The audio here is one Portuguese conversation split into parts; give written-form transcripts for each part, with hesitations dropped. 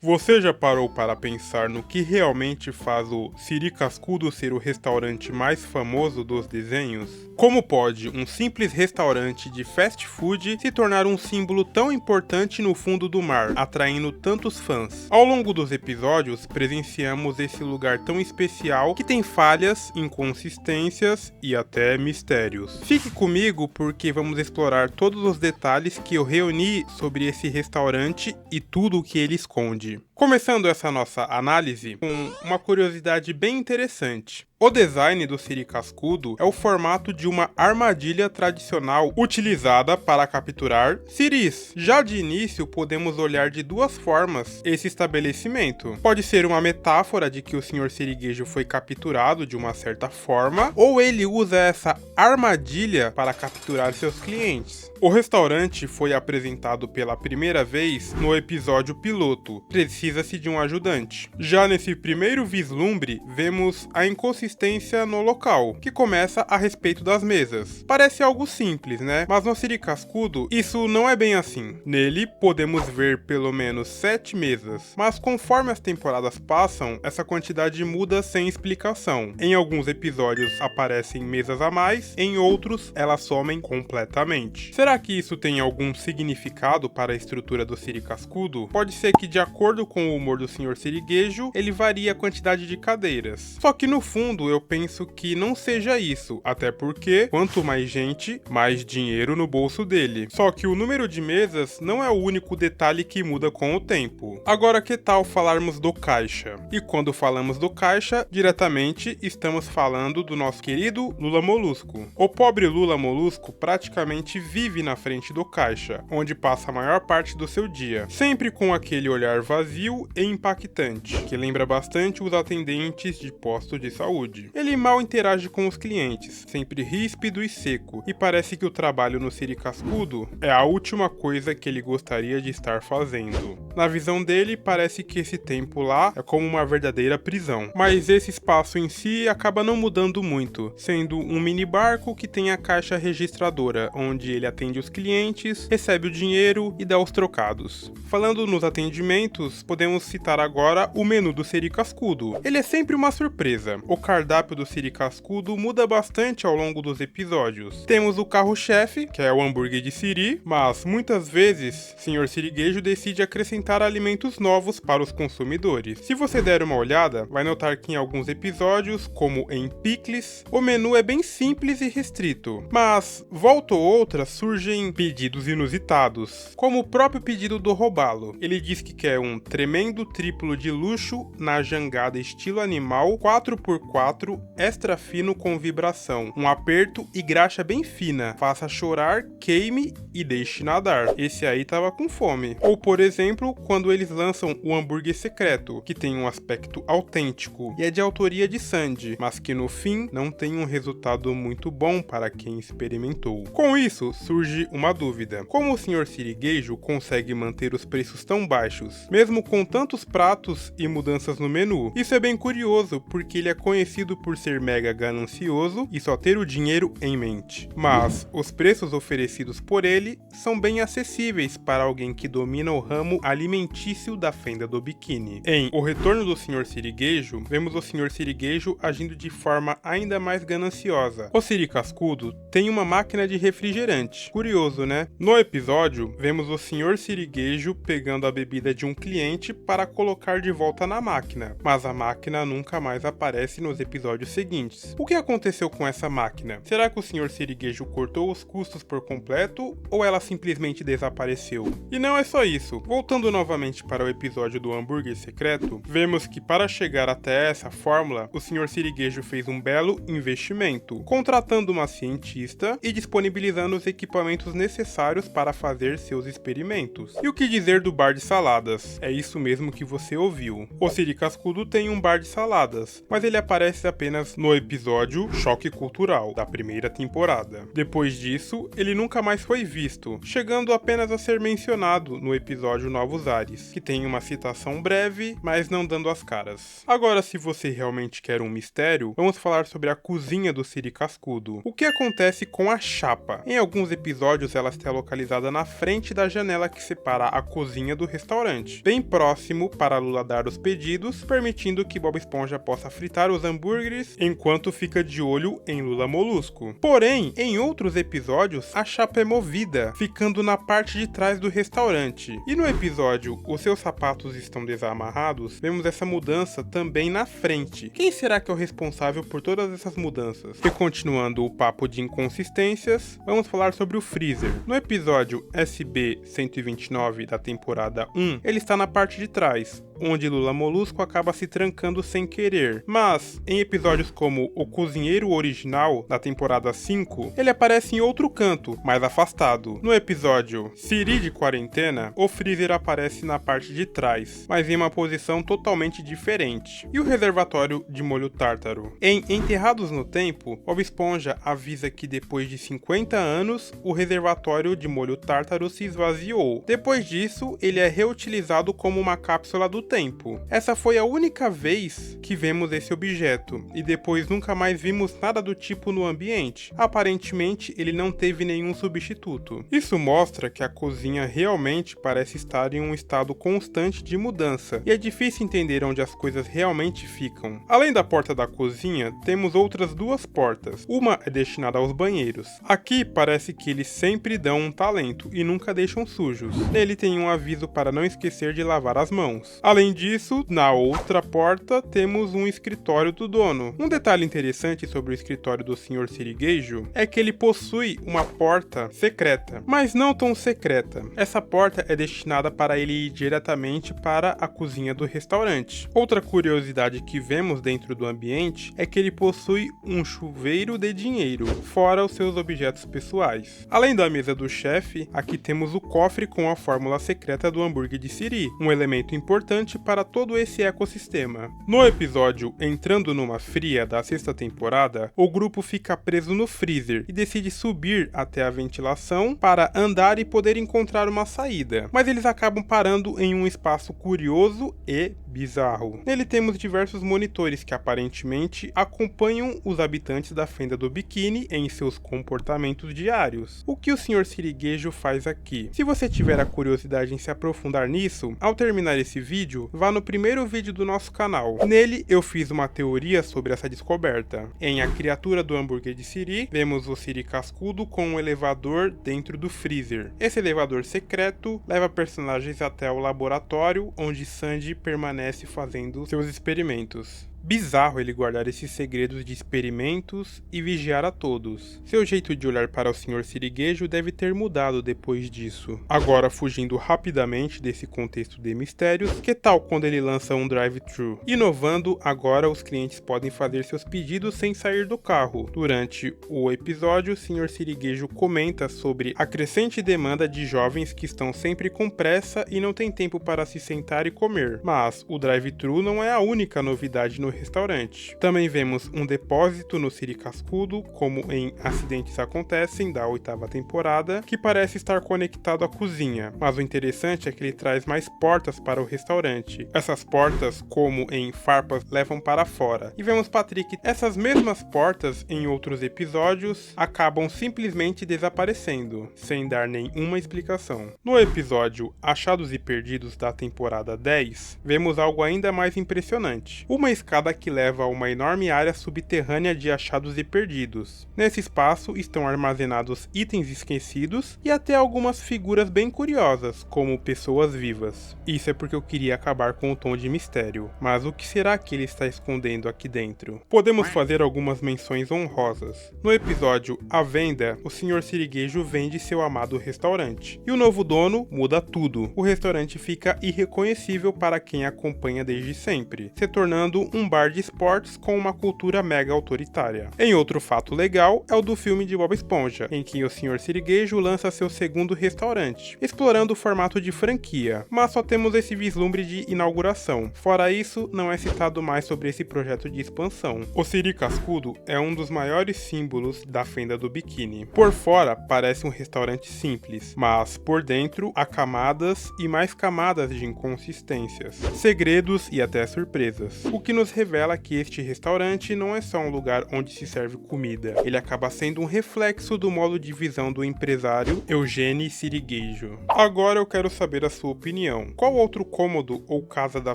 Você já parou para pensar no que realmente faz o Siri Cascudo ser o restaurante mais famoso dos desenhos? Como pode um simples restaurante de fast food se tornar um símbolo tão importante no fundo do mar, atraindo tantos fãs? Ao longo dos episódios, presenciamos esse lugar tão especial que tem falhas, inconsistências e até mistérios. Fique comigo porque vamos explorar todos os detalhes que eu reuni sobre esse restaurante e tudo o que ele esconde. Começando essa nossa análise com uma curiosidade bem interessante. O design do Siri Cascudo é o formato de uma armadilha tradicional utilizada para capturar siris. Já de início, podemos olhar de duas formas esse estabelecimento. Pode ser uma metáfora de que o Sr. Siriguejo foi capturado de uma certa forma, ou ele usa essa armadilha para capturar seus clientes. O restaurante foi apresentado pela primeira vez no episódio piloto, Precisa-se de um Ajudante. Já nesse primeiro vislumbre, vemos a inconsistência no local, que começa a respeito das mesas. Parece algo simples, né? Mas no Siri Cascudo, isso não é bem assim. Nele, podemos ver pelo menos 7 mesas, mas conforme as temporadas passam, essa quantidade muda sem explicação. Em alguns episódios aparecem mesas a mais, em outros elas somem completamente. Será que isso tem algum significado para a estrutura do Siri Cascudo? Pode ser que, de acordo com o humor do Sr. Siriguejo, ele varia a quantidade de cadeiras. Só que no fundo eu penso que não seja isso, até porque quanto mais gente, mais dinheiro no bolso dele. Só que o número de mesas não é o único detalhe que muda com o tempo. Agora, que tal falarmos do caixa? E quando falamos do caixa, diretamente estamos falando do nosso querido Lula Molusco. O pobre Lula Molusco praticamente vive na frente do caixa, onde passa a maior parte do seu dia, sempre com aquele olhar vazio e impactante, que lembra bastante os atendentes de posto de saúde. Ele mal interage com os clientes, sempre ríspido e seco, e parece que o trabalho no Siri Cascudo é a última coisa que ele gostaria de estar fazendo. Na visão dele, parece que esse tempo lá é como uma verdadeira prisão, mas esse espaço em si acaba não mudando muito, sendo um mini barco que tem a caixa registradora, onde ele atende os clientes, recebe o dinheiro e dá os trocados. Falando nos atendimentos, podemos citar agora o menu do Siri Cascudo. Ele é sempre uma surpresa. O cardápio do Siri Cascudo muda bastante ao longo dos episódios. Temos o carro-chefe, que é o hambúrguer de Siri, mas muitas vezes Sr. Siriguejo decide acrescentar alimentos novos para os consumidores. Se você der uma olhada, vai notar que em alguns episódios, como em Picles, o menu é bem simples e restrito, mas volta ou outra surgem pedidos inusitados, como o próprio pedido do Robalo. Ele diz que quer um tremendo triplo de luxo na jangada estilo animal 4x4 extra fino com vibração, um aperto e graxa bem fina, faça chorar, queime e deixe nadar. Esse aí tava com fome. Ou, por exemplo, quando eles lançam o hambúrguer secreto, que tem um aspecto autêntico e é de autoria de Sandy, mas que no fim não tem um resultado muito bom para quem experimentou. Com isso, surge uma dúvida. Como o Sr. Siriguejo consegue manter os preços tão baixos, mesmo com tantos pratos e mudanças no menu? Isso é bem curioso, porque ele é conhecido por ser mega ganancioso e só ter o dinheiro em mente. Mas os preços oferecidos por ele são bem acessíveis para alguém que domina o ramo alimentício da fenda do biquíni. Em O Retorno do Sr. Siriguejo, vemos o Sr. Siriguejo agindo de forma ainda mais gananciosa. O Siri Cascudo tem uma máquina de refrigerante. Curioso, né? No episódio, vemos o Sr. Siriguejo pegando a bebida de um cliente para colocar de volta na máquina, mas a máquina nunca mais aparece nos episódios seguintes. O que aconteceu com essa máquina? Será que o Sr. Siriguejo cortou os custos por completo ou ela simplesmente desapareceu? E não é só isso. Voltando novamente para o episódio do hambúrguer secreto, vemos que para chegar até essa fórmula, o Sr. Siriguejo fez um belo investimento, contratando uma cientista e disponibilizando os equipamentos necessários para fazer seus experimentos. E o que dizer do bar de saladas? É isso mesmo que você ouviu. O Siri Cascudo tem um bar de saladas, mas ele aparece apenas no episódio Choque Cultural, da primeira temporada. Depois disso, ele nunca mais foi visto, chegando apenas a ser mencionado no episódio Novos Ares, que tem uma citação breve, mas não dando as caras. Agora, se você realmente quer um mistério, vamos falar sobre a cozinha do Siri Cascudo. O que acontece com a chapa? Em alguns episódios ela está localizada na frente da janela que separa a cozinha do restaurante, bem próximo próximo para Lula dar os pedidos, permitindo que Bob Esponja possa fritar os hambúrgueres enquanto fica de olho em Lula Molusco. Porém, em outros episódios, a chapa é movida, ficando na parte de trás do restaurante. E no episódio Os Seus Sapatos Estão Desamarrados, vemos essa mudança também na frente. Quem será que é o responsável por todas essas mudanças? E continuando o papo de inconsistências, vamos falar sobre o Freezer. No episódio SB-129 da temporada 1, ele está na parte de trás, onde Lula Molusco acaba se trancando sem querer. Mas, em episódios como O Cozinheiro Original, da temporada 5, ele aparece em outro canto, mais afastado. No episódio Siri de Quarentena, o Freezer aparece na parte de trás, mas em uma posição totalmente diferente. E o reservatório de molho tártaro? Em Enterrados no Tempo, Bob Esponja avisa que depois de 50 anos, o reservatório de molho tártaro se esvaziou. Depois disso, ele é reutilizado como uma cápsula do tempo. Essa foi a única vez que vemos esse objeto, e depois nunca mais vimos nada do tipo no ambiente. Aparentemente, ele não teve nenhum substituto. Isso mostra que a cozinha realmente parece estar em um estado constante de mudança, e é difícil entender onde as coisas realmente ficam. Além da porta da cozinha, temos outras duas portas. Uma é destinada aos banheiros. Aqui parece que eles sempre dão um talento e nunca deixam sujos. Nele tem um aviso para não esquecer de lavar as mãos. Além disso, na outra porta temos um escritório do dono. Um detalhe interessante sobre o escritório do Sr. Sirigueijo é que ele possui uma porta secreta, mas não tão secreta. Essa porta é destinada para ele ir diretamente para a cozinha do restaurante. Outra curiosidade que vemos dentro do ambiente é que ele possui um chuveiro de dinheiro, fora os seus objetos pessoais. Além da mesa do chefe, aqui temos o cofre com a fórmula secreta do hambúrguer de Siri, um elemento importante para todo esse ecossistema. No episódio Entrando numa Fria da sexta temporada, o grupo fica preso no freezer e decide subir até a ventilação para andar e poder encontrar uma saída, mas eles acabam parando em um espaço curioso e bizarro. Nele temos diversos monitores que aparentemente acompanham os habitantes da Fenda do Biquíni em seus comportamentos diários. O que o Sr. Sirigueijo faz aqui? Se você tiver a curiosidade em se aprofundar nisso, ao terminar esse vídeo, vá no primeiro vídeo do nosso canal. Nele eu fiz uma teoria sobre essa descoberta. Em A Criatura do Hambúrguer de Siri, vemos o Siri cascudo com um elevador dentro do freezer. Esse elevador secreto leva personagens até o laboratório onde Sandy permanece fazendo seus experimentos. Bizarro ele guardar esses segredos de experimentos e vigiar a todos. Seu jeito de olhar para o Sr. Sirigueijo deve ter mudado depois disso. Agora, fugindo rapidamente desse contexto de mistérios, que tal quando ele lança um drive-thru? Inovando, agora os clientes podem fazer seus pedidos sem sair do carro. Durante o episódio, o Sr. Sirigueijo comenta sobre a crescente demanda de jovens que estão sempre com pressa e não têm tempo para se sentar e comer. Mas o drive-thru não é a única novidade no restaurante. Também vemos um depósito no Siri cascudo, como em Acidentes Acontecem, da 8ª temporada, que parece estar conectado à cozinha, mas o interessante é que ele traz mais portas para o restaurante. Essas portas, como em Farpas, levam para fora. E vemos Patrick, essas mesmas portas em outros episódios acabam simplesmente desaparecendo, sem dar nenhuma explicação. No episódio Achados e Perdidos da temporada 10, vemos algo ainda mais impressionante. Uma escada que leva a uma enorme área subterrânea de achados e perdidos. Nesse espaço estão armazenados itens esquecidos e até algumas figuras bem curiosas, como pessoas vivas. Isso é porque eu queria acabar com o tom de mistério, mas o que será que ele está escondendo aqui dentro? Podemos fazer algumas menções honrosas. No episódio A Venda, o Sr. Sirigueijo vende seu amado restaurante, e o novo dono muda tudo. O restaurante fica irreconhecível para quem acompanha desde sempre, se tornando um bar de esportes com uma cultura mega autoritária. Em outro fato legal é o do filme de Bob Esponja, em que o Sr. Sirigueijo lança seu segundo restaurante, explorando o formato de franquia, mas só temos esse vislumbre de inauguração. Fora isso, não é citado mais sobre esse projeto de expansão. O Siri cascudo é um dos maiores símbolos da Fenda do Biquíni. Por fora, parece um restaurante simples, mas por dentro há camadas e mais camadas de inconsistências, segredos e até surpresas, o que nos revela que este restaurante não é só um lugar onde se serve comida, ele acaba sendo um reflexo do modo de visão do empresário Eugênio Sirigueijo. Agora eu quero saber a sua opinião. Qual outro cômodo ou casa da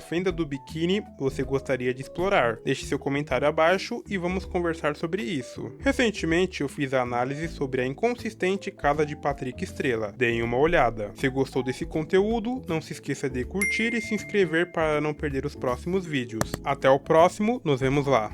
Fenda do Biquíni você gostaria de explorar? Deixe seu comentário abaixo e vamos conversar sobre isso. Recentemente eu fiz a análise sobre a inconsistente casa de Patrick Estrela. Deem uma olhada. Se gostou desse conteúdo, não se esqueça de curtir e se inscrever para não perder os próximos vídeos. Até o próximo, nos vemos lá.